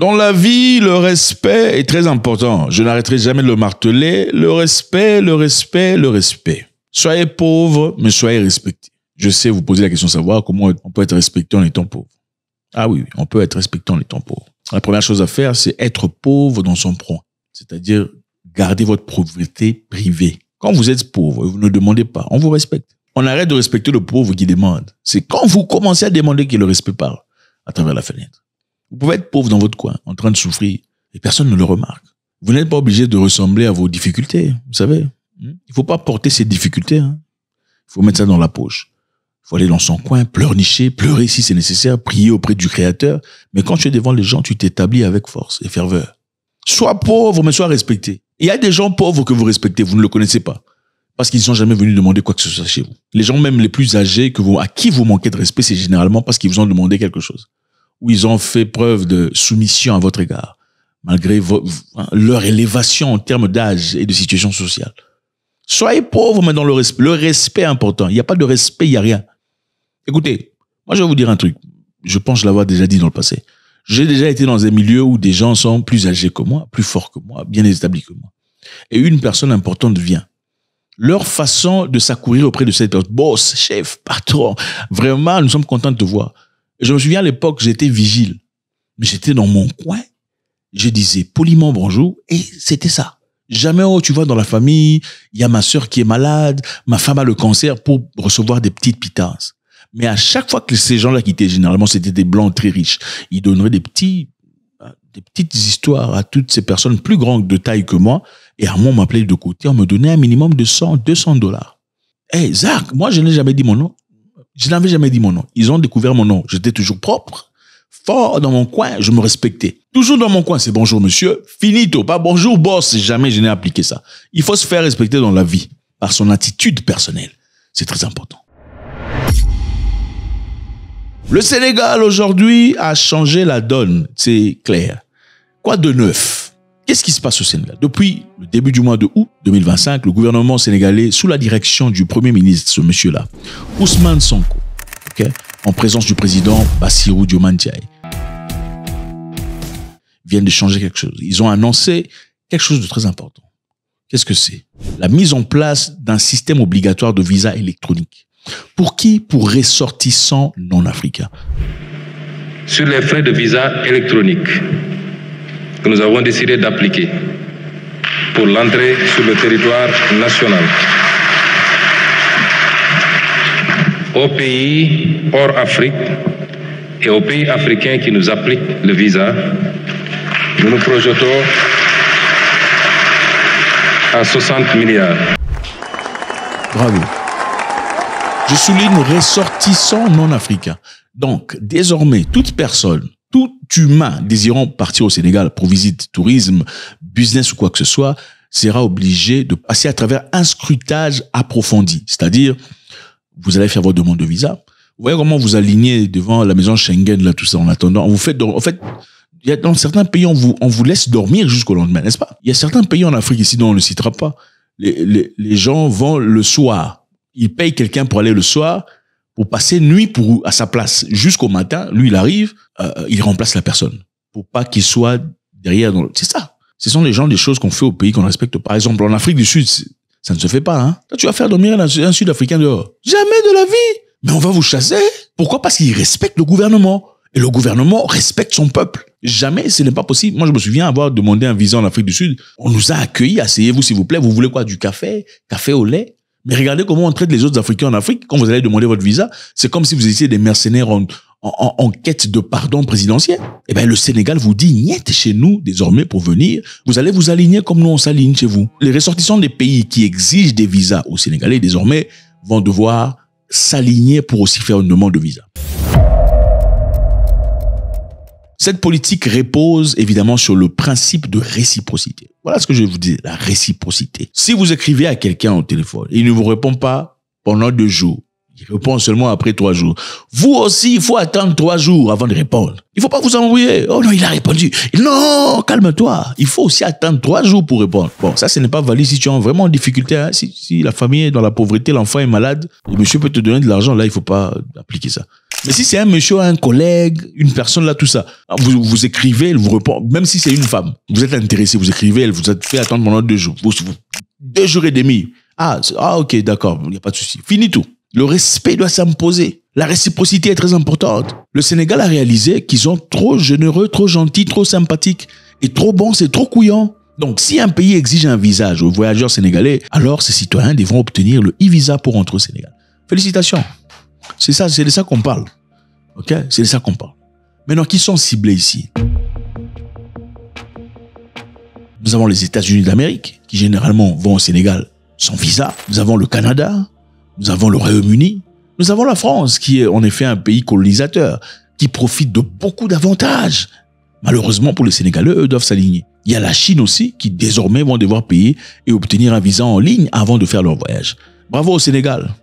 Dans la vie, le respect est très important. Je n'arrêterai jamais de le marteler. Le respect, le respect, le respect. Soyez pauvre, mais soyez respecté. Je sais vous poser la question de savoir comment on peut être respecté en étant pauvre. Ah oui, on peut être respecté en étant pauvre. La première chose à faire, c'est être pauvre dans son point. C'est-à-dire garder votre pauvreté privée. Quand vous êtes pauvre, vous ne demandez pas, on vous respecte. On arrête de respecter le pauvre qui demande. C'est quand vous commencez à demander qu'il le respect pas à travers la fenêtre. Vous pouvez être pauvre dans votre coin, en train de souffrir, et personne ne le remarque. Vous n'êtes pas obligé de ressembler à vos difficultés, vous savez. Il faut pas porter ces difficultés. Il faut mettre ça dans la poche. Il faut aller dans son coin, pleurnicher, pleurer si c'est nécessaire, prier auprès du Créateur. Mais quand tu es devant les gens, tu t'établis avec force et ferveur. Sois pauvre, mais sois respecté. Il y a des gens pauvres que vous respectez, vous ne le connaissez pas. Parce qu'ils ne sont jamais venus demander quoi que ce soit chez vous. Les gens même les plus âgés à qui vous manquez de respect, c'est généralement parce qu'ils vous ont demandé quelque chose. Ou ils ont fait preuve de soumission à votre égard, malgré leur élévation en termes d'âge et de situation sociale. Soyez pauvres, mais dans le respect. Le respect est important. Il n'y a pas de respect, il n'y a rien. Écoutez, moi je vais vous dire un truc. Je pense l'avoir déjà dit dans le passé. J'ai déjà été dans un milieu où des gens sont plus âgés que moi, plus forts que moi, bien établis que moi. Et une personne importante vient. Leur façon de s'accourir auprès de cette personne, boss, chef, patron, vraiment, nous sommes contents de te voir. Je me souviens à l'époque, j'étais vigile. Mais j'étais dans mon coin. Je disais poliment bonjour et c'était ça. Jamais, tu vois, dans la famille, il y a ma sœur qui est malade, ma femme a le cancer pour recevoir des petites pittances. Mais à chaque fois que ces gens-là quittaient, généralement, c'était des blancs très riches. Ils donneraient des petites histoires à toutes ces personnes plus grandes de taille que moi. Et à moi, on m'appelait de côté, on me donnait un minimum de $100, $200. Hey, Zach, moi, je n'ai jamais dit mon nom. Je n'avais jamais dit mon nom. Ils ont découvert mon nom. J'étais toujours propre, fort dans mon coin, je me respectais. Toujours dans mon coin, c'est bonjour monsieur, finito, pas bonjour boss. Jamais je n'ai appliqué ça. Il faut se faire respecter dans la vie, par son attitude personnelle. C'est très important. Le Sénégal aujourd'hui a changé la donne, c'est clair. Quoi de neuf? Qu'est-ce qui se passe au Sénégal? Depuis le début du mois de août 2025, le gouvernement sénégalais, sous la direction du Premier ministre, ce monsieur-là, Ousmane Sonko, en présence du président Bassirou Diomaye Faye, viennent de changer quelque chose. Ils ont annoncé quelque chose de très important. Qu'est-ce que c'est? La mise en place d'un système obligatoire de visa électronique. Pour qui? Pour ressortissants non africains. Sur les frais de visa électronique que nous avons décidé d'appliquer pour l'entrée sur le territoire national aux pays hors Afrique et aux pays africains qui nous appliquent le visa, nous nous projetons à 60 milliards. Bravo. Je souligne ressortissants non africains. Donc, désormais, toute personne, tout humain désirant partir au Sénégal pour visite, tourisme, business ou quoi que ce soit, sera obligé de passer à travers un scrutage approfondi. C'est-à-dire, vous allez faire votre demande de visa. Vous voyez comment vous alignez devant la maison Schengen, là, tout ça, en attendant. En fait, il y a dans certains pays, on vous laisse dormir jusqu'au lendemain, n'est-ce pas? Il y a certains pays en Afrique, ici, dont on ne le citera pas. Les gens vont le soir. Ils payent quelqu'un pour aller le soir, pour passer nuit à sa place. Jusqu'au matin, lui, il arrive, il remplace la personne. Pour pas qu'il soit derrière. C'est ça. Ce sont les gens, des choses qu'on fait au pays qu'on respecte. Par exemple, en Afrique du Sud, ça ne se fait pas. Toi, tu vas faire dormir un Sud-Africain dehors. Jamais de la vie. Mais on va vous chasser. Pourquoi? Parce qu'ils respectent le gouvernement. Et le gouvernement respecte son peuple. Jamais, ce n'est pas possible. Moi, je me souviens avoir demandé un visa en Afrique du Sud. On nous a accueillis. Asseyez-vous, s'il vous plaît. Vous voulez quoi? Du café? Café au lait? Mais regardez comment on traite les autres Africains en Afrique. Quand vous allez demander votre visa, c'est comme si vous étiez des mercenaires en quête de pardon présidentiel. Eh bien, le Sénégal vous dit, niet chez nous, désormais, pour venir. Vous allez vous aligner comme nous, on s'aligne chez vous. Les ressortissants des pays qui exigent des visas aux Sénégalais, désormais, vont devoir s'aligner pour aussi faire une demande de visa. Cette politique repose évidemment sur le principe de réciprocité. Voilà ce que je vais vous dire, la réciprocité. Si vous écrivez à quelqu'un au téléphone et il ne vous répond pas pendant 2 jours, il Il répond seulement après 3 jours. Vous aussi, il faut attendre 3 jours avant de répondre. Il faut pas vous embrouiller. Oh non, il a répondu. Non, calme-toi. Il faut aussi attendre 3 jours pour répondre. Bon, ça, ce n'est pas valide si tu es vraiment en difficulté. Hein. Si la famille est dans la pauvreté, l'enfant est malade, le monsieur peut te donner de l'argent. Là, il faut pas appliquer ça. Mais si c'est un monsieur, un collègue, une personne là, tout ça, vous écrivez, elle vous répond. Même si c'est une femme, vous êtes intéressé, vous écrivez, elle vous a fait attendre pendant 2 jours. 2 jours et demi. Ah, ok, d'accord, il n'y a pas de souci. Fini tout. Le respect doit s'imposer. La réciprocité est très importante. Le Sénégal a réalisé qu'ils sont trop généreux, trop gentils, trop sympathiques. Et trop bons, c'est trop couillant. Donc, si un pays exige un visa aux voyageurs sénégalais, alors ces citoyens devront obtenir le e-visa pour entrer au Sénégal. Félicitations. C'est de ça qu'on parle. Ok? C'est de ça qu'on parle. Maintenant, qui sont ciblés ici? Nous avons les États-Unis d'Amérique, qui généralement vont au Sénégal sans visa. Nous avons le Canada. Nous avons le Royaume-Uni, nous avons la France, qui est en effet un pays colonisateur, qui profite de beaucoup d'avantages. Malheureusement pour les Sénégalais, eux doivent s'aligner. Il y a la Chine aussi, qui désormais vont devoir payer et obtenir un visa en ligne avant de faire leur voyage. Bravo au Sénégal.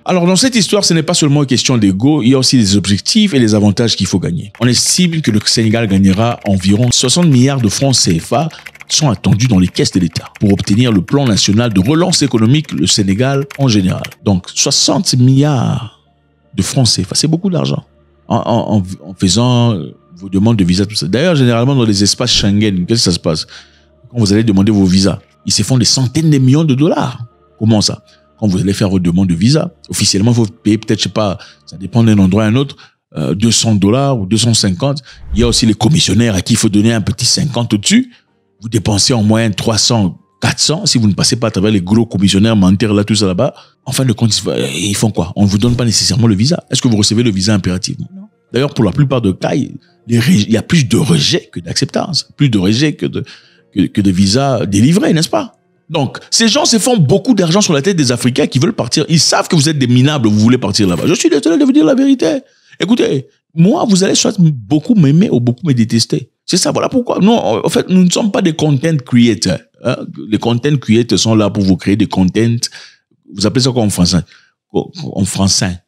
Alors dans cette histoire, ce n'est pas seulement une question d'ego, il y a aussi des objectifs et des avantages qu'il faut gagner. On estime que le Sénégal gagnera environ 60 milliards de francs CFA sont attendus dans les caisses de l'État pour obtenir le plan national de relance économique, le Sénégal en général. Donc 60 milliards de francs CFA, c'est beaucoup d'argent en faisant vos demandes de visa, tout ça. D'ailleurs, généralement dans les espaces Schengen, qu'est-ce que ça se passe? Quand vous allez demander vos visas, ils se font des centaines de millions de dollars. Comment ça? Quand vous allez faire votre demande de visa, officiellement, il faut payer peut-être, je sais pas, ça dépend d'un endroit à un autre, $200 ou 250. Il y a aussi les commissionnaires à qui il faut donner un petit 50 au-dessus. Vous dépensez en moyenne 300, 400. Si vous ne passez pas à travers les gros commissionnaires mentir là, tout ça là-bas, en fin de compte, ils font quoi? On ne vous donne pas nécessairement le visa. Est-ce que vous recevez le visa impérativement? Non. D'ailleurs, pour la plupart des cas, il y a plus de rejets que d'acceptance. Plus de rejets que de visas délivrés, n'est-ce pas? Donc, ces gens se font beaucoup d'argent sur la tête des Africains qui veulent partir. Ils savent que vous êtes des minables, vous voulez partir là-bas. Je suis désolé de vous dire la vérité. Écoutez, moi, vous allez soit beaucoup m'aimer ou beaucoup me détester. C'est ça, voilà pourquoi. Nous, en fait, nous ne sommes pas des content creators. Hein? Les content creators sont là pour vous créer des content. Vous appelez ça quoi en français? En français.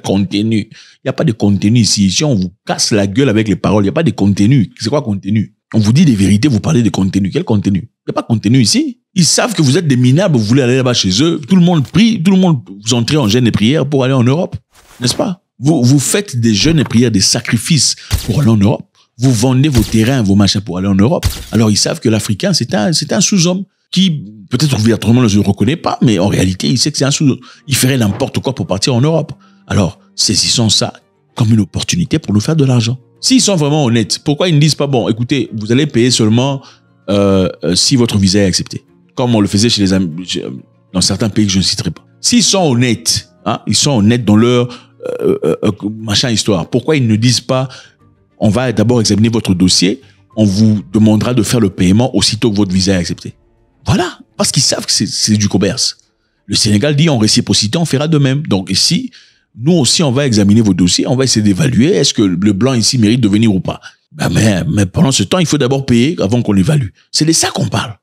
Contenu. Il n'y a pas de contenu ici. Ici, on vous casse la gueule avec les paroles. Il n'y a pas de contenu. C'est quoi contenu? On vous dit des vérités, vous parlez de contenu. Quel contenu? Il n'y a pas de contenu ici. Ils savent que vous êtes des minables, vous voulez aller là-bas chez eux. Tout le monde prie, tout le monde, vous entrez en jeûne et prière pour aller en Europe. N'est-ce pas? Vous faites des jeûnes et prières, des sacrifices pour aller en Europe. Vous vendez vos terrains, vos machins pour aller en Europe. Alors, ils savent que l'Africain, c'est un sous-homme qui, peut-être ouvertement, ne le reconnaît pas, mais en réalité, il sait que c'est un sous-homme. Il ferait n'importe quoi pour partir en Europe. Alors, saisissons ça comme une opportunité pour nous faire de l'argent. S'ils sont vraiment honnêtes, pourquoi ils ne disent pas, bon, écoutez, vous allez payer seulement si votre visa est accepté. Comme on le faisait chez les amis, dans certains pays que je ne citerai pas. S'ils sont honnêtes, hein, ils sont honnêtes dans leur machin histoire, pourquoi ils ne disent pas, on va d'abord examiner votre dossier, on vous demandera de faire le paiement aussitôt que votre visa est accepté. Voilà, parce qu'ils savent que c'est du commerce. Le Sénégal dit en réciprocité, on fera de même. Donc ici, nous aussi, on va examiner vos dossiers, on va essayer d'évaluer est-ce que le blanc ici mérite de venir ou pas. Ben, mais pendant ce temps, il faut d'abord payer avant qu'on évalue. C'est de ça qu'on parle.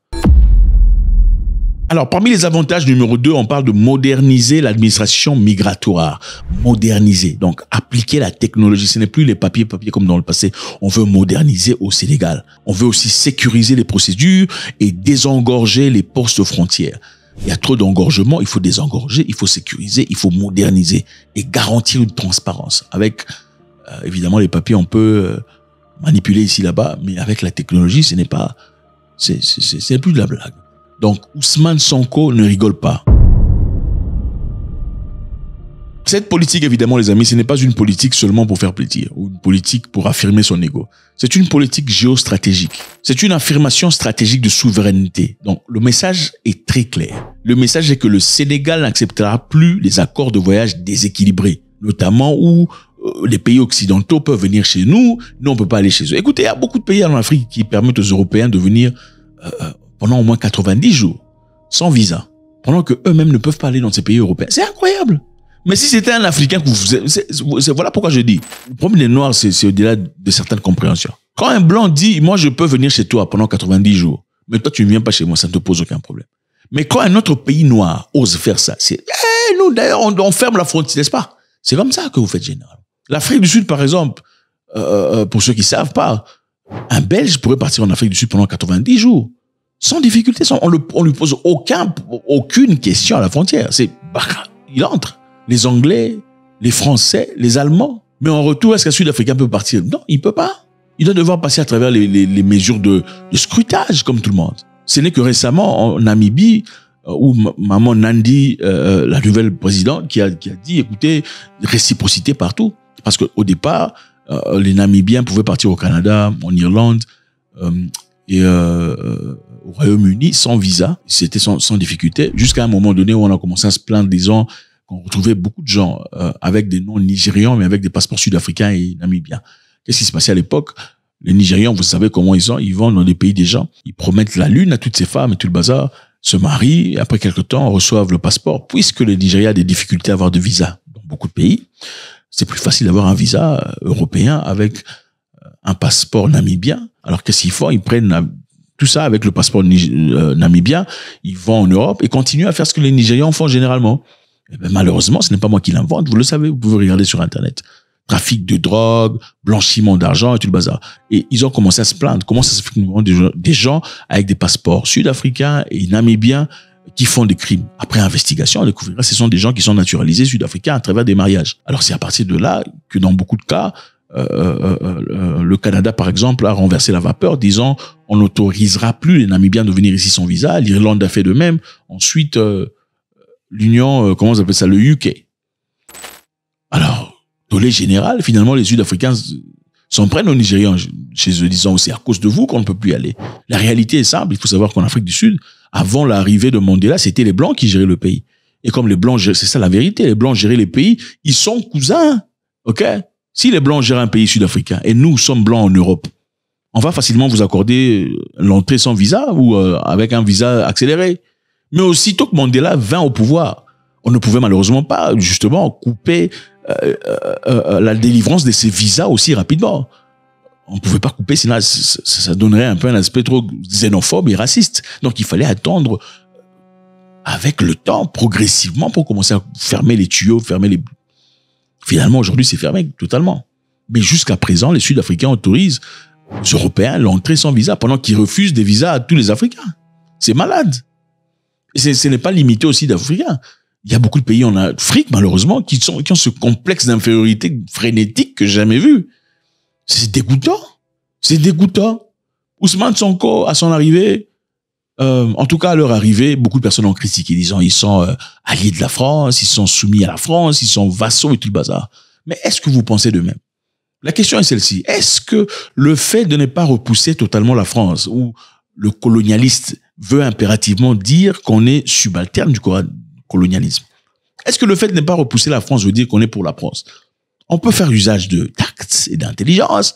Alors, parmi les avantages numéro 2, on parle de moderniser l'administration migratoire. Moderniser, donc appliquer la technologie. Ce n'est plus les papiers comme dans le passé. On veut moderniser au Sénégal. On veut aussi sécuriser les procédures et désengorger les postes frontières. Il y a trop d'engorgement, il faut désengorger, il faut sécuriser, il faut moderniser et garantir une transparence. Avec, évidemment, les papiers, on peut manipuler ici, là-bas, mais avec la technologie, ce n'est pas, c'est plus de la blague. Donc, Ousmane Sonko ne rigole pas. Cette politique, évidemment, les amis, ce n'est pas une politique seulement pour faire plaisir ou une politique pour affirmer son ego. C'est une politique géostratégique. C'est une affirmation stratégique de souveraineté. Donc, le message est très clair. Le message est que le Sénégal n'acceptera plus les accords de voyage déséquilibrés, notamment où les pays occidentaux peuvent venir chez nous, nous on peut pas aller chez eux. Écoutez, il y a beaucoup de pays en Afrique qui permettent aux Européens de venir pendant au moins 90 jours, sans visa, pendant que eux-mêmes ne peuvent pas aller dans ces pays européens. C'est incroyable. Mais si c'était un Africain que voilà pourquoi je dis. Le problème des Noirs, c'est au-delà de certaines compréhensions. Quand un Blanc dit, moi je peux venir chez toi pendant 90 jours, mais toi tu ne viens pas chez moi, ça ne te pose aucun problème. Mais quand un autre pays noir ose faire ça, c'est nous d'ailleurs on ferme la frontière, n'est-ce pas? C'est comme ça que vous faites généralement. L'Afrique du Sud, par exemple, pour ceux qui savent pas, un Belge pourrait partir en Afrique du Sud pendant 90 jours sans difficulté, on lui pose aucune question à la frontière. Il entre. Les Anglais, les Français, les Allemands. Mais en retour, est-ce qu'un Sud-Africain peut partir? Non, il peut pas. Il doit devoir passer à travers les mesures de scrutage, comme tout le monde. Ce n'est que récemment, en Namibie, où Maman Nandi, la nouvelle présidente, qui a dit, écoutez, réciprocité partout. Parce qu'au départ, les Namibiens pouvaient partir au Canada, en Irlande, et au Royaume-Uni sans visa. C'était sans difficulté. Jusqu'à un moment donné où on a commencé à se plaindre, disons, qu'on retrouvait beaucoup de gens avec des noms nigérians, mais avec des passeports sud-africains et namibiens. Qu'est-ce qui se passait à l'époque? Les Nigérians, vous savez comment ils sont. Ils vont dans des pays des gens. Ils promettent la lune à toutes ces femmes et tout le bazar, se marient, et après quelque temps, reçoivent le passeport. Puisque le Nigeria a des difficultés à avoir de visa dans beaucoup de pays, c'est plus facile d'avoir un visa européen avec un passeport namibien. Alors qu'est-ce qu'ils font? Ils prennent tout ça avec le passeport namibien, ils vont en Europe et continuent à faire ce que les Nigérians font généralement. Et ben, malheureusement, ce n'est pas moi qui l'invente, vous le savez, vous pouvez regarder sur Internet. Trafic de drogue, blanchiment d'argent et tout le bazar. Et ils ont commencé à se plaindre. Comment ça se fait que nous avons des gens avec des passeports sud-africains et namibiens qui font des crimes? Après investigation, on découvrira que ce sont des gens qui sont naturalisés sud-africains à travers des mariages. Alors c'est à partir de là que dans beaucoup de cas, le Canada, par exemple, a renversé la vapeur, disant on n'autorisera plus les Namibiens de venir ici sans visa. L'Irlande a fait de même. Ensuite, l'Union, comment on appelle ça, le UK. Alors, tollé général, finalement, les Sud-Africains s'en prennent aux Nigérians chez eux, disant c'est à cause de vous qu'on ne peut plus y aller. La réalité est simple. Il faut savoir qu'en Afrique du Sud, avant l'arrivée de Mandela, c'était les Blancs qui géraient le pays. Et comme les Blancs, c'est ça la vérité, les Blancs géraient les pays, ils sont cousins. OK? Si les Blancs gèrent un pays sud-africain et nous sommes Blancs en Europe, on va facilement vous accorder l'entrée sans visa ou avec un visa accéléré. Mais aussitôt que Mandela vint au pouvoir, on ne pouvait malheureusement pas, justement, couper la délivrance de ces visas aussi rapidement. On ne pouvait pas couper, sinon ça donnerait un peu un aspect trop xénophobe et raciste. Donc il fallait attendre avec le temps, progressivement, pour commencer à fermer les tuyaux, Finalement, aujourd'hui, c'est fermé totalement. Mais jusqu'à présent, les Sud-Africains autorisent aux Européens l'entrée sans visa, pendant qu'ils refusent des visas à tous les Africains. C'est malade. Et ce n'est pas limité aussi d'Africains. Il y a beaucoup de pays en Afrique, malheureusement, qui ont ce complexe d'infériorité frénétique que j'ai jamais vu. C'est dégoûtant. C'est dégoûtant. Ousmane Sonko, à son arrivée, en tout cas à leur arrivée, beaucoup de personnes ont critiqué, disant ils sont alliés de la France, ils sont soumis à la France, ils sont vassaux et tout le bazar. Mais est-ce que vous pensez de même? La question est celle-ci. Est-ce que le fait de ne pas repousser totalement la France, ou le colonialiste veut impérativement dire qu'on est subalterne du colonialisme? Est-ce que le fait de ne pas repousser la France veut dire qu'on est pour la France? On peut faire usage de tact et d'intelligence.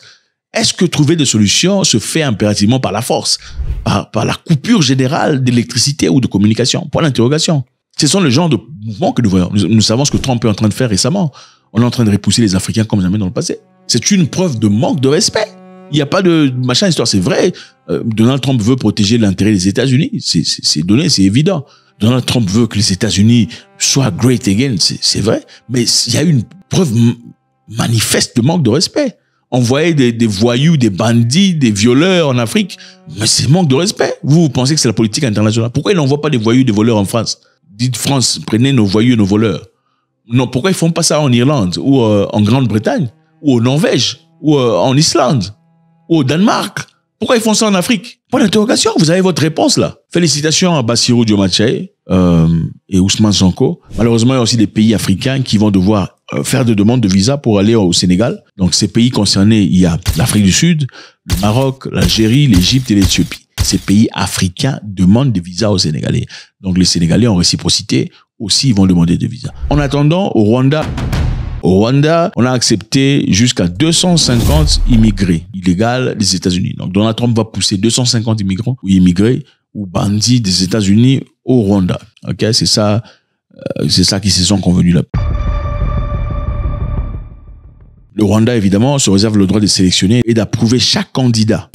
Est-ce que trouver des solutions se fait impérativement par la force, par la coupure générale d'électricité ou de communication? Point d'interrogation. Ce sont le genre de mouvements que nous voyons. Nous savons ce que Trump est en train de faire récemment. On est en train de repousser les Africains comme jamais dans le passé. C'est une preuve de manque de respect. Il n'y a pas de machin histoire. C'est vrai. Donald Trump veut protéger l'intérêt des États-Unis. C'est donné, c'est évident. Donald Trump veut que les États-Unis soient great again. C'est vrai. Mais il y a une preuve manifeste de manque de respect. Envoyer des voyous, des bandits, des violeurs en Afrique, mais c'est manque de respect. Vous pensez que c'est la politique internationale? Pourquoi ils n'envoient pas des voyous, des voleurs en France? Dites France, prenez nos voyous, nos voleurs. Non, pourquoi ils font pas ça en Irlande, ou en Grande-Bretagne, ou en Norvège, ou en Islande, ou au Danemark? Pourquoi ils font ça en Afrique? Point d'interrogation, vous avez votre réponse là. Félicitations à Bassirou Diomaye et Ousmane Sonko. Malheureusement, il y a aussi des pays africains qui vont devoir faire des demandes de visa pour aller au Sénégal. Donc, ces pays concernés, il y a l'Afrique du Sud, le Maroc, l'Algérie, l'Égypte et l'Éthiopie. Ces pays africains demandent des visas aux Sénégalais. Donc, les Sénégalais, en réciprocité, aussi, vont demander des visas. En attendant, au Rwanda, on a accepté jusqu'à 250 immigrés illégaux des États-Unis. Donc, Donald Trump va pousser 250 immigrants ou immigrés ou bandits des États-Unis au Rwanda. Ok, c'est ça qui se sont convenus là. Le Rwanda, évidemment, se réserve le droit de sélectionner et d'approuver chaque candidat.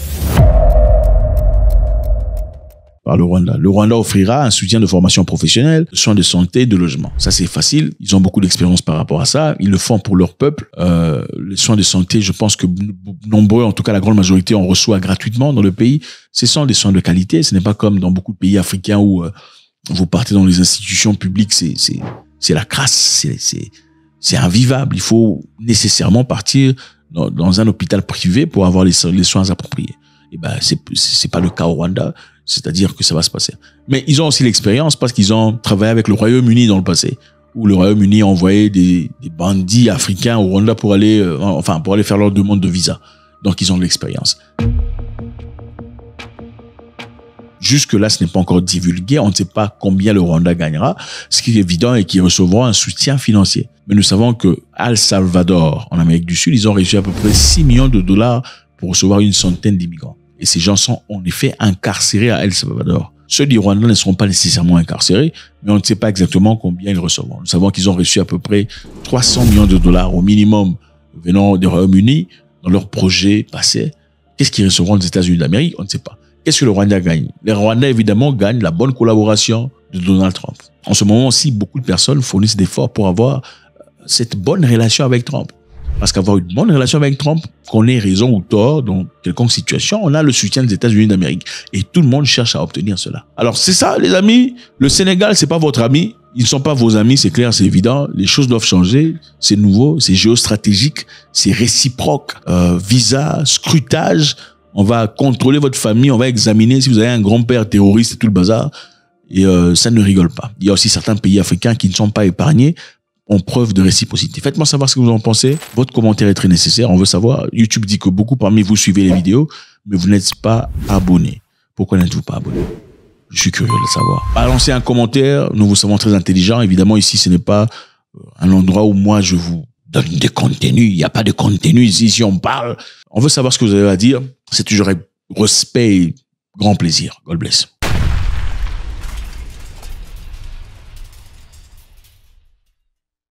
par le Rwanda. Le Rwanda offrira un soutien de formation professionnelle, de soins de santé, de logement. Ça, c'est facile. Ils ont beaucoup d'expérience par rapport à ça. Ils le font pour leur peuple. Les soins de santé, je pense que nombreux, en tout cas la grande majorité, on reçoit gratuitement dans le pays. Ce sont des soins de qualité. Ce n'est pas comme dans beaucoup de pays africains où vous partez dans les institutions publiques, c'est la crasse, c'est invivable. Il faut nécessairement partir dans un hôpital privé pour avoir les soins appropriés. Et ben, c'est pas le cas au Rwanda. C'est-à-dire que ça va se passer. Mais ils ont aussi l'expérience parce qu'ils ont travaillé avec le Royaume-Uni dans le passé, où le Royaume-Uni a envoyé des bandits africains au Rwanda pour aller faire leur demande de visa. Donc, ils ont de l'expérience. Jusque-là, ce n'est pas encore divulgué. On ne sait pas combien le Rwanda gagnera. Ce qui est évident est qu'ils recevront un soutien financier. Mais nous savons que El Salvador, en Amérique du Sud, ils ont reçu à peu près 6 millions de dollars pour recevoir une centaine d'immigrants. Et ces gens sont en effet incarcérés à El Salvador. Ceux du Rwanda ne seront pas nécessairement incarcérés, mais on ne sait pas exactement combien ils recevront. Nous savons qu'ils ont reçu à peu près 300 millions de dollars au minimum venant du Royaume-Uni dans leur projet passé. Qu'est-ce qu'ils recevront des États-Unis d'Amérique? On ne sait pas. Qu'est-ce que le Rwanda gagne? Les Rwandais, évidemment, gagnent la bonne collaboration de Donald Trump. En ce moment aussi, beaucoup de personnes fournissent des efforts pour avoir cette bonne relation avec Trump. Parce qu'avoir une bonne relation avec Trump, qu'on ait raison ou tort dans quelconque situation, on a le soutien des États-Unis d'Amérique. Et tout le monde cherche à obtenir cela. Alors, c'est ça, les amis. Le Sénégal, c'est pas votre ami. Ils ne sont pas vos amis, c'est clair, c'est évident. Les choses doivent changer. C'est nouveau, c'est géostratégique, c'est réciproque. Visa, scrutage. On va contrôler votre famille, on va examiner si vous avez un grand-père terroriste et tout le bazar. Et ça ne rigole pas. Il y a aussi certains pays africains qui ne sont pas épargnés, ont preuve de réciprocité. Faites-moi savoir ce que vous en pensez. Votre commentaire est très nécessaire. On veut savoir. YouTube dit que beaucoup parmi vous suivez les vidéos, mais vous n'êtes pas abonnés. Pourquoi n'êtes-vous pas abonnés? Je suis curieux de le savoir. Balancez un commentaire. Nous vous savons très intelligents. Évidemment, ici, ce n'est pas un endroit où moi, je vous donne des contenus. Il n'y a pas de contenu ici. Si on parle, on veut savoir ce que vous avez à dire. C'est toujours avec respect et grand plaisir. God bless.